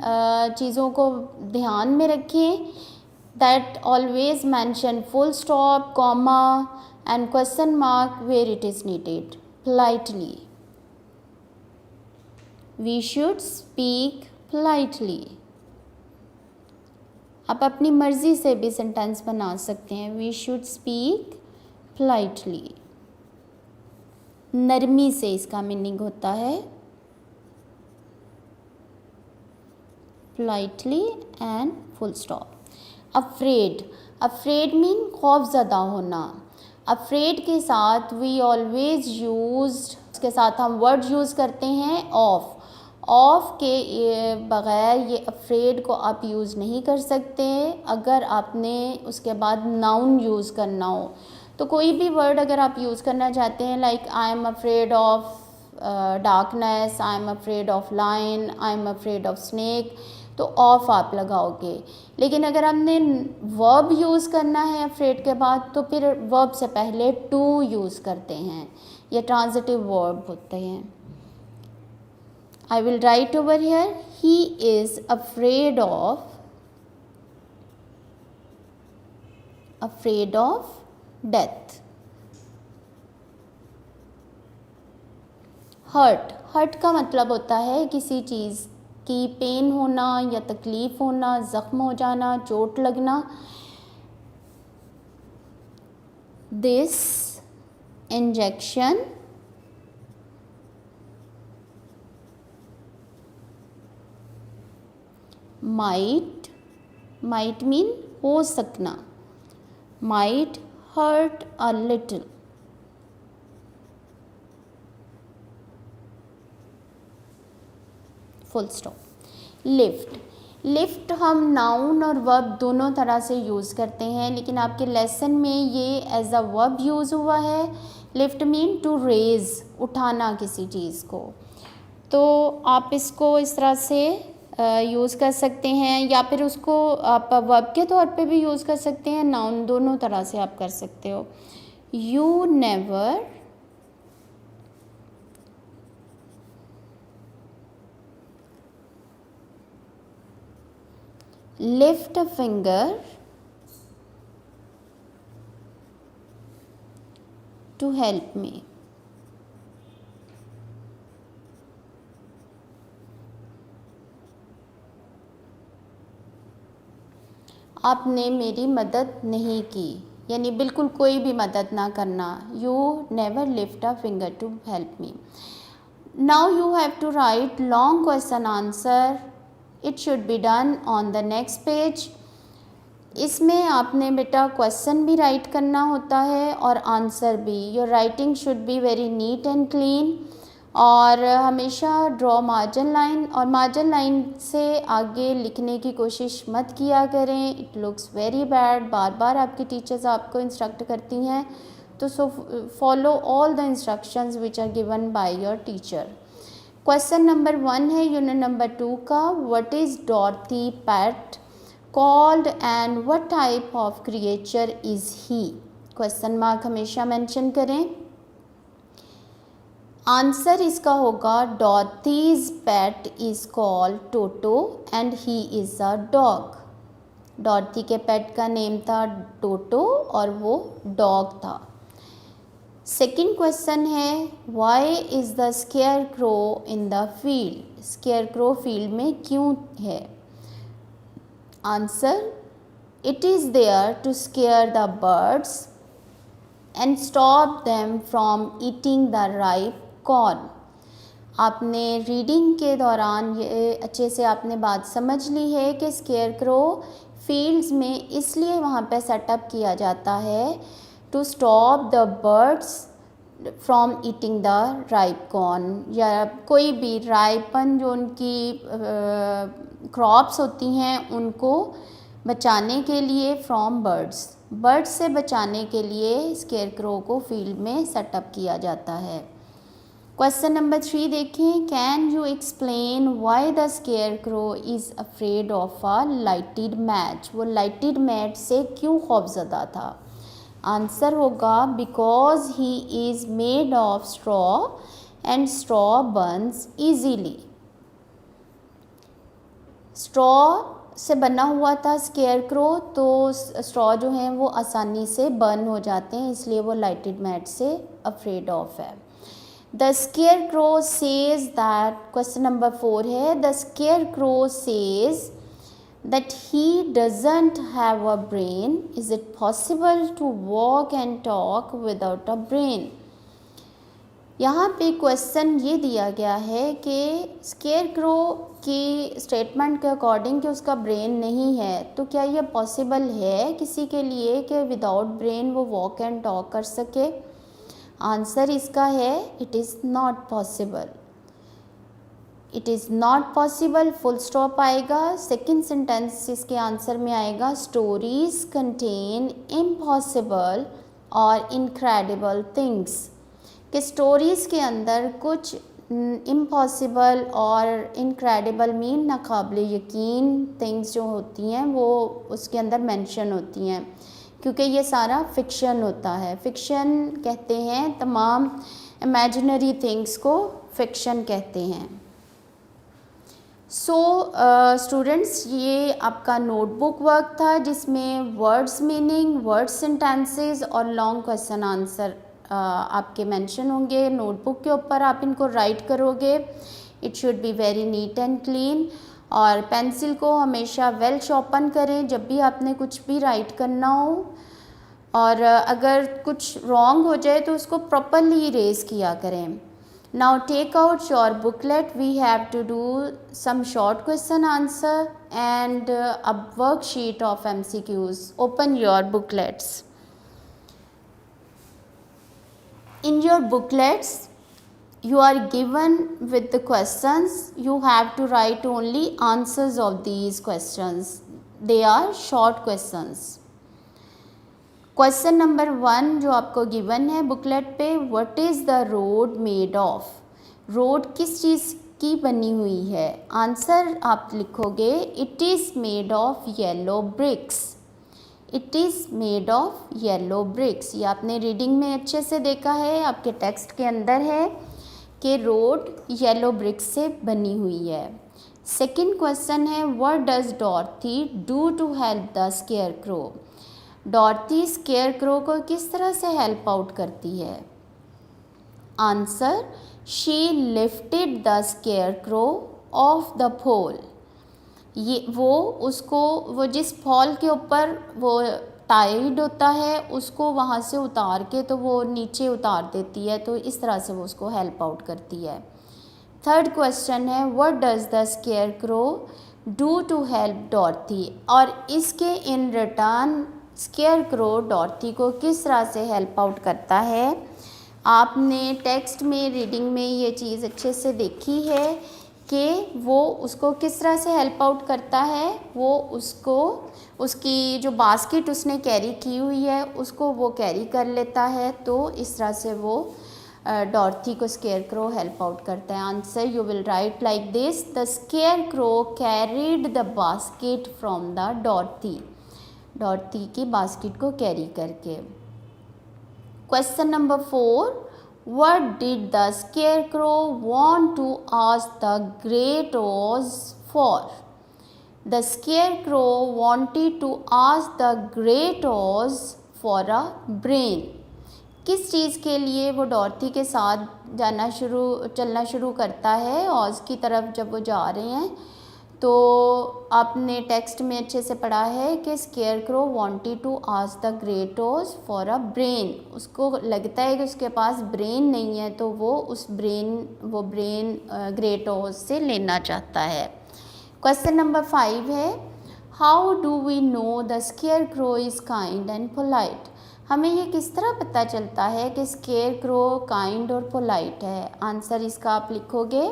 चीज़ों को ध्यान में रखें that always mention full stop, comma and question mark where it is needed politely. We should speak politely. आप अपनी मर्ज़ी से भी सेंटेंस बना सकते हैं. We should speak politely. नरमी से इसका मीनिंग होता है politely and full stop. Afraid. Afraid mean खौफज़दा होना. अफ्रेड के साथ वी ऑलवेज यूज्ड, उसके साथ हम वर्ड यूज़ करते हैं ऑफ. ऑफ के बग़ैर ये अफ्रेड को आप यूज़ नहीं कर सकते. अगर आपने उसके बाद नाउन यूज़ करना हो, तो कोई भी वर्ड अगर आप यूज़ करना चाहते हैं, like I am afraid of darkness, I am afraid of lion, I am afraid of snake, तो ऑफ आप लगाओगे. लेकिन अगर हमने वर्ब यूज़ करना है अफ्रेड के बाद, तो फिर वर्ब से पहले टू यूज़ करते हैं. ये ट्रांजिटिव वर्ब होते हैं. I will write over here, he is afraid of death. Hurt. Hurt का मतलब होता है किसी चीज़ की पेन होना या तकलीफ़ होना, ज़ख्म हो जाना, चोट लगना. दिस इंजेक्शन माइट मीन हो सकना, might hurt a little. Full stop. Lift. Lift हम नाउन और वर्ब दोनों तरह से यूज़ करते हैं, लेकिन आपके लेसन में ये एज अ वर्ब यूज़ हुआ है. लिफ्ट मीन टू रेज़, उठाना किसी चीज़ को. तो आप इसको इस तरह से यूज़ कर सकते हैं, या फिर उसको आप वर्ब के तौर पे भी यूज़ कर सकते हैं, नाउन, दोनों तरह से आप कर सकते हो। You never lift a finger to help me. आपने मेरी मदद नहीं की, यानी बिल्कुल कोई भी मदद ना करना। You never lift a finger to help me. Now you have to write long question answer. It should be done on the next page. इसमें आपने बेटा क्वेश्चन भी राइट करना होता है और आंसर भी। Your writing should be very neat and clean, और हमेशा ड्रॉ मार्जिन लाइन, और मार्जिन लाइन से आगे लिखने की कोशिश मत किया करें। It looks very bad. बार बार आपकी टीचर्स आपको इंस्ट्रक्ट करती हैं, तो so follow all the instructions which are given by your teacher. Question number 1 है यूनिट नंबर 2 का। What is Dorothy pet called and what type of creature is he? Question mark हमेशा mention करें। Answer इसका होगा Dorothy's pet is called Toto and he is a dog. Dorothy के pet का name था टोटो और वो डॉग था। सेकंड क्वेश्चन है why is the square crow in the field? Scarecrow field में क्यों है? Answer it is there to scare the birds and stop them from eating the ripe corn. आपने reading के दौरान ये अच्छे से आपने बात समझ ली है कि स्केयर क्रो फील्ड्स में इसलिए वहाँ पे सेटअप किया जाता है to stop the birds from eating the ripe corn, या कोई भी राइपन जो उनकी क्रॉप्स होती हैं उनको बचाने के लिए, फ्रॉम बर्ड्स से बचाने के लिए स्केयर क्रो को फील्ड में सेटअप किया जाता है। क्वेश्चन नंबर 3 देखें। Can you explain why the square crow is afraid of a lighted match? वो लाइटेड मैच से क्यों खौफजदा था? आंसर होगा because he is made of straw and straw Burns easily. Straw से बना हुआ था स्केयर क्रो, तो स्ट्रॉ जो हैं वो आसानी से बर्न हो जाते हैं, इसलिए वो लाइटेड मैट से अफ्रेड ऑफ है। The square crow says that, question number 4 है, the square crow says that he doesn't have a brain. Is it possible to walk and talk without a brain? यहाँ पे question ये दिया गया है कि स्केयर क्रो की स्टेटमेंट के अकॉर्डिंग कि उसका ब्रेन नहीं है, तो क्या ये पॉसिबल है किसी के लिए कि विदाउट ब्रेन वो वॉक एंड टॉक कर सके? आंसर इसका है it is not possible. It is not possible, full stop आएगा। सेकेंड सेंटेंस इसके आंसर में आएगा स्टोरीज कंटेन इम्पॉसिबल और इनक्रेडिबल थिंग्स, कि स्टोरीज़ के अंदर कुछ इम्पॉसिबल और इनक्रेडिबल मीन नाकाबिल यकीन थिंग्स जो होती हैं वो उसके अंदर मेंशन होती हैं, क्योंकि ये सारा फिक्शन होता है। फिक्शन कहते हैं तमाम इमेजिनरी थिंग्स को, फिक्शन कहते हैं। सो स्टूडेंट्स, ये आपका नोटबुक वर्क था जिसमें वर्ड्स मीनिंग, वर्ड सेंटेंसेस और लॉन्ग क्वेश्चन आंसर आपके मेंशन होंगे। नोटबुक के ऊपर आप इनको राइट करोगे। It should be very neat and clean, और पेंसिल को हमेशा वेल शॉर्पन करें जब भी आपने कुछ भी राइट करना हो, और अगर कुछ रॉन्ग हो जाए तो उसको प्रॉपरली इरेज किया करें। Now take out your booklet, we have to do some short question answer and a worksheet of MCQs. Open your booklets. In your booklets, you are given with the questions. You have to write only answers of these questions. They are short questions. Question number 1 जो आपको given है booklet पे, what is the road made of? Road किस चीज़ की बनी हुई है? आंसर आप लिखोगे it is made of yellow bricks. It is made of yellow bricks. ये आपने रीडिंग में अच्छे से देखा है, आपके टेक्स्ट के अंदर है कि रोड येलो ब्रिक्स से बनी हुई है। सेकंड क्वेश्चन है what does Dorothy do to help the square crow? Dorothy scarecrow को किस तरह से हेल्प आउट करती है? Answer she lifted the square crow off the pole. ये वो जिस फॉल के ऊपर वो टाइड होता है उसको वहाँ से उतार के तो वो नीचे उतार देती है, तो इस तरह से वो उसको हेल्प आउट करती है। थर्ड क्वेश्चन है what does the square crow do to help Dorothy? और इसके in return scarecrow Dorothy को किस तरह से हेल्प आउट करता है? आपने टेक्स्ट में रीडिंग में ये चीज़ अच्छे से देखी है कि वो उसको किस तरह से हेल्प आउट करता है। वो उसको उसकी जो बास्केट उसने कैरी की हुई है उसको वो कैरी कर लेता है, तो इस तरह से वो डॉर्थी को स्केयर क्रो हेल्प आउट करता है। Answer you will write like this, the square crow carried the basket from the Dorothy. Dorothy की बास्केट को कैरी करके। Question number 4, what did the scarecrow want to ask the great oz for? The scarecrow wanted to ask the great oz for a brain. किस चीज़ के लिए वो डॉर्थी के साथ चलना शुरू करता है ऑज की तरफ जब वो जा रहे हैं? तो आपने टेक्स्ट में अच्छे से पढ़ा है कि scarecrow wanted to ask the great Oz for a brain. उसको लगता है कि उसके पास ब्रेन नहीं है, तो वो ब्रेन ग्रेट ओज से लेना चाहता है। क्वेश्चन नंबर 5 है how do we know the square crow is kind and polite? हमें ये किस तरह पता चलता है कि स्केयर क्रो काइंड और पोलाइट है? आंसर इसका आप लिखोगे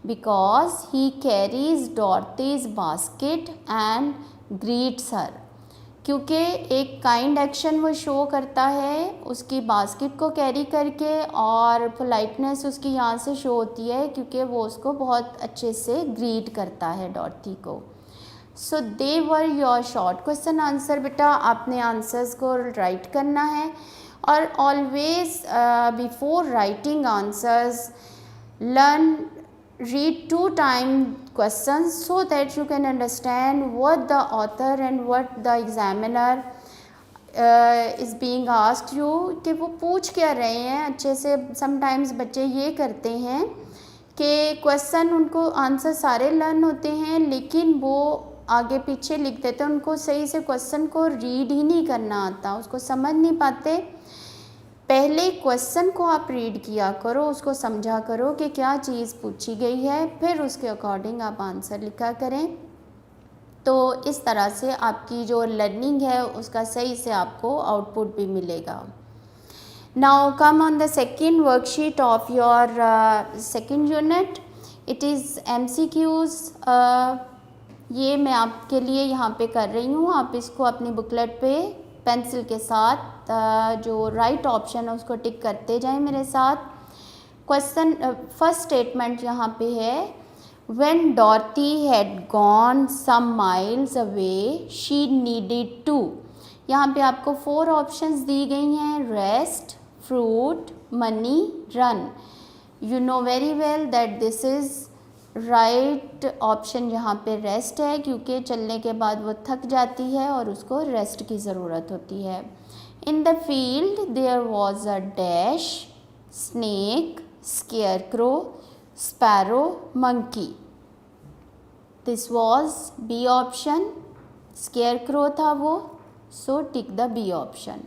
because he carries Dorothy's basket and greets her। क्योंकि एक काइंड एक्शन वो शो करता है उसकी बास्केट को कैरी करके, और पोलाइटनेस उसकी यहाँ से शो होती है क्योंकि वो उसको बहुत अच्छे से ग्रीट करता है डॉर्थी को। So they were your short question answer. बेटा आपने आंसर्स को राइट करना है, और always before writing answers learn read 2 times questions so that you can understand what the author and what the examiner is being asked you, कि वो पूछ क्या रहे हैं अच्छे से। समटाइम्स बच्चे ये करते हैं कि क्वेश्चन उनको आंसर सारे लर्न होते हैं लेकिन वो आगे पीछे लिख देते हैं, उनको सही से क्वेश्चन को रीड ही नहीं करना आता, उसको समझ नहीं पाते। पहले क्वेश्चन को आप रीड किया करो, उसको समझा करो कि क्या चीज़ पूछी गई है, फिर उसके अकॉर्डिंग आप आंसर लिखा करें। तो इस तरह से आपकी जो लर्निंग है उसका सही से आपको आउटपुट भी मिलेगा। Now come on the second worksheet of your second unit. It is MCQs। ये मैं आपके लिए यहाँ पे कर रही हूँ, आप इसको अपनी बुकलेट पे पेंसिल के साथ जो राइट ऑप्शन है उसको टिक करते जाएं मेरे साथ। क्वेश्चन फर्स्ट स्टेटमेंट यहाँ पे है when Dorothy had gone some miles away she needed to. यहाँ पे आपको 4 ऑप्शंस दी गई हैं, rest, fruit, money, run. You know very well that this is right option. यहाँ पे रेस्ट है क्योंकि चलने के बाद वो थक जाती है और उसको रेस्ट की ज़रूरत होती है। In the field there was a dash, snake, scarecrow, sparrow, monkey. This was B option. Scarecrow था वो, so tick the B option.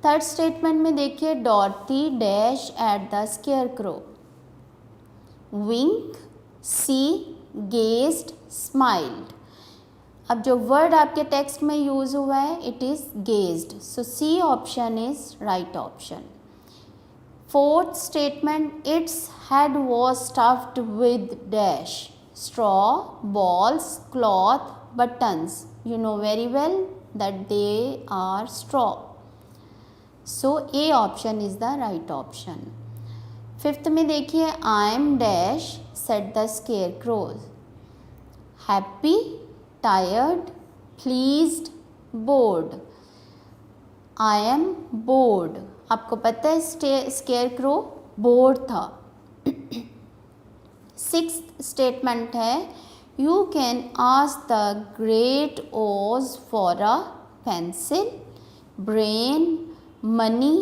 Third statement में देखिए Dorothy dash at the square crow, wink, see, gazed, smiled. अब जो word आपके text में use हुआ है it is gazed, so C option is right option. Fourth statement its head was stuffed with dash, straw, balls, cloth, buttons. You know very well that they are straw, so A option is the right option. Fifth में देखिए I am dash said the scarecrow's, happy, tired, pleased, bored. I am bored, आपको पता है scarecrow bored था। Sixth statement है you can ask the great Oz for a pencil, brain, money,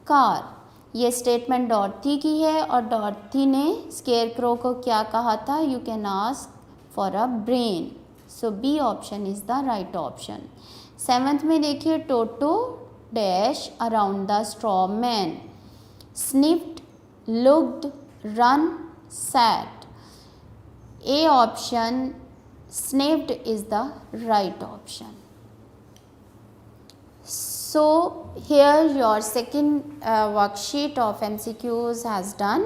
car. ये statement Dorothy की है और डॉर्थी ने स्केयर क्रो को क्या कहा था, you can ask for a brain. So B option is the right option. Seventh में देखिए Toto dash around the straw man, sniffed, looked, run, sat. A option sniffed is the right option. So here your second worksheet of MCQs has done.